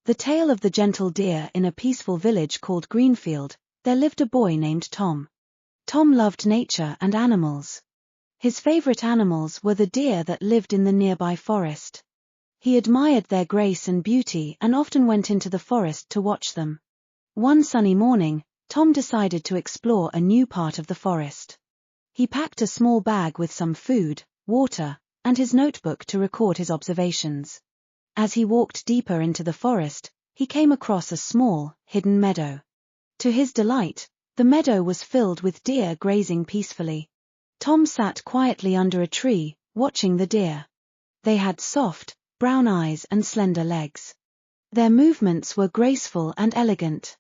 The tale of the gentle deer. In a peaceful village called Greenfield, there lived a boy named Tom. Tom loved nature and animals. His favorite animals were the deer that lived in the nearby forest. He admired their grace and beauty and often went into the forest to watch them. One sunny morning, Tom decided to explore a new part of the forest. He packed a small bag with some food, water, and his notebook to record his observations. As he walked deeper into the forest, he came across a small, hidden meadow. To his delight, the meadow was filled with deer grazing peacefully. Tom sat quietly under a tree, watching the deer. They had soft, brown eyes and slender legs. Their movements were graceful and elegant.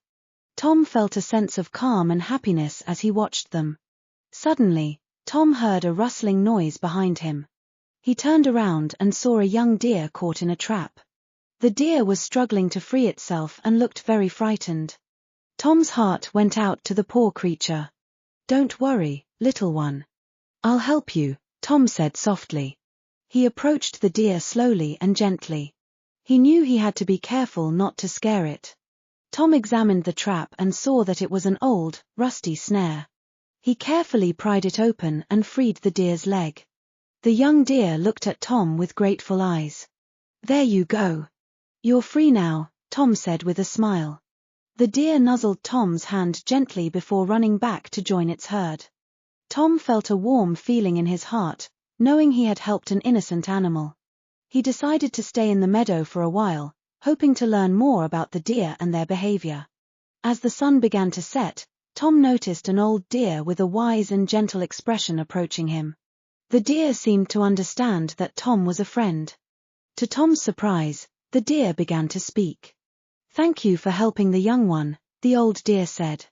Tom felt a sense of calm and happiness as he watched them. Suddenly, Tom heard a rustling noise behind him. He turned around and saw a young deer caught in a trap. The deer was struggling to free itself and looked very frightened. Tom's heart went out to the poor creature. "Don't worry, little one. I'll help you," Tom said softly. He approached the deer slowly and gently. He knew he had to be careful not to scare it. Tom examined the trap and saw that it was an old, rusty snare. He carefully pried it open and freed the deer's leg. The young deer looked at Tom with grateful eyes. "There you go. You're free now," Tom said with a smile. The deer nuzzled Tom's hand gently before running back to join its herd. Tom felt a warm feeling in his heart, knowing he had helped an innocent animal. He decided to stay in the meadow for a while, hoping to learn more about the deer and their behavior. As the sun began to set, Tom noticed an old deer with a wise and gentle expression approaching him. The deer seemed to understand that Tom was a friend. To Tom's surprise, the deer began to speak. "Thank you for helping the young one," the old deer said.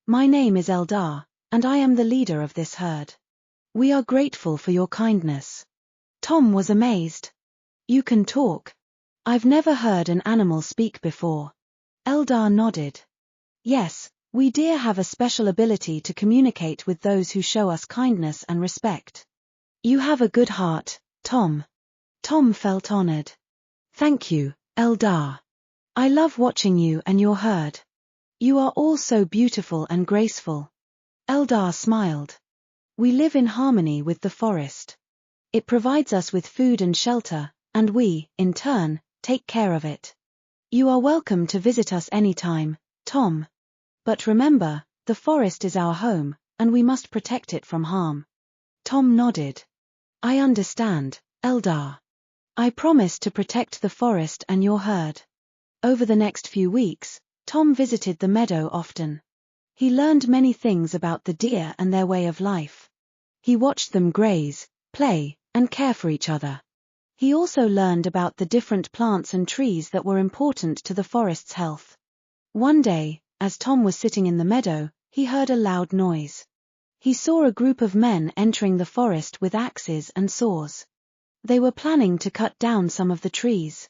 "My name is Eldar, and I am the leader of this herd. We are grateful for your kindness." Tom was amazed. "You can talk? I've never heard an animal speak before." Eldar nodded. "Yes, we deer have a special ability to communicate with those who show us kindness and respect. You have a good heart, Tom." Tom felt honored. "Thank you, Eldar. I love watching you and your herd. You are all so beautiful and graceful." Eldar smiled. "We live in harmony with the forest. It provides us with food and shelter, and we, in turn, take care of it. You are welcome to visit us anytime, Tom. But remember, the forest is our home, and we must protect it from harm." Tom nodded. "I understand, Eldar. I promise to protect the forest and your herd." Over the next few weeks, Tom visited the meadow often. He learned many things about the deer and their way of life. He watched them graze, play, and care for each other. He also learned about the different plants and trees that were important to the forest's health. One day, as Tom was sitting in the meadow, he heard a loud noise. He saw a group of men entering the forest with axes and saws. They were planning to cut down some of the trees.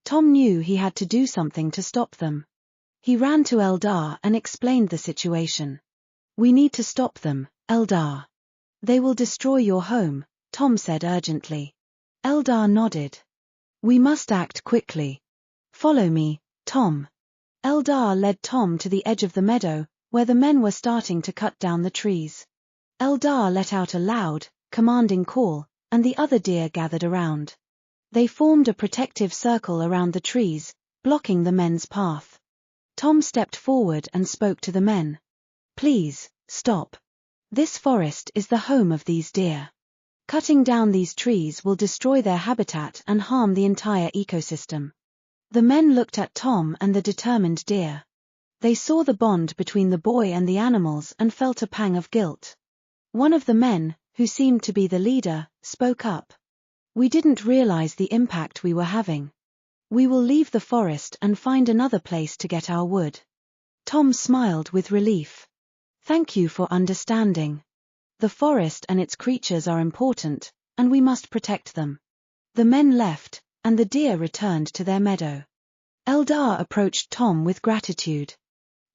Tom knew he had to do something to stop them. He ran to Eldar and explained the situation. "We need to stop them, Eldar. They will destroy your home," Tom said urgently. Eldar nodded. "We must act quickly. Follow me, Tom." Eldar led Tom to the edge of the meadow, where the men were starting to cut down the trees. Eldar let out a loud, commanding call, and the other deer gathered around. They formed a protective circle around the trees, blocking the men's path. Tom stepped forward and spoke to the men. "Please, stop. This forest is the home of these deer. Cutting down these trees will destroy their habitat and harm the entire ecosystem." The men looked at Tom and the determined deer. They saw the bond between the boy and the animals and felt a pang of guilt. One of the men, who seemed to be the leader, spoke up. "We didn't realize the impact we were having. We will leave the forest and find another place to get our wood." Tom smiled with relief. "Thank you for understanding. The forest and its creatures are important, and we must protect them." The men left, and the deer returned to their meadow. Eldar approached Tom with gratitude.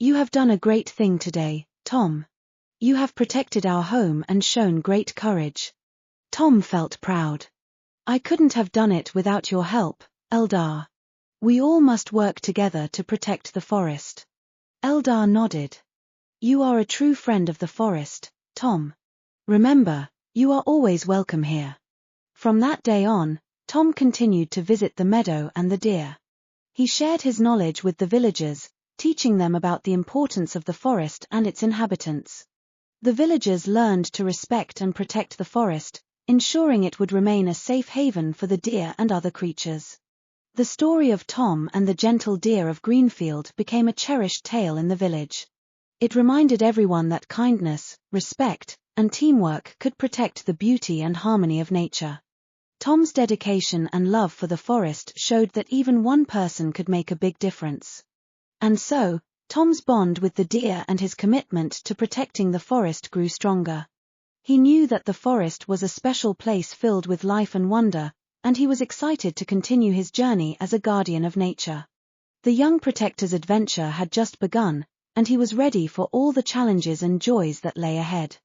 "You have done a great thing today, Tom. You have protected our home and shown great courage." Tom felt proud. "I couldn't have done it without your help, Eldar." We all must work together to protect the forest. Eldar nodded. You are a true friend of the forest, Tom. Remember, you are always welcome here. From that day on, Tom continued to visit the meadow and the deer. He shared his knowledge with the villagers, teaching them about the importance of the forest and its inhabitants. The villagers learned to respect and protect the forest, ensuring it would remain a safe haven for the deer and other creatures. The story of Tom and the gentle deer of Greenfield became a cherished tale in the village. It reminded everyone that kindness, respect, and teamwork could protect the beauty and harmony of nature. Tom's dedication and love for the forest showed that even one person could make a big difference. And so, Tom's bond with the deer and his commitment to protecting the forest grew stronger. He knew that the forest was a special place filled with life and wonder, and he was excited to continue his journey as a guardian of nature. The young protector's adventure had just begun, and he was ready for all the challenges and joys that lay ahead.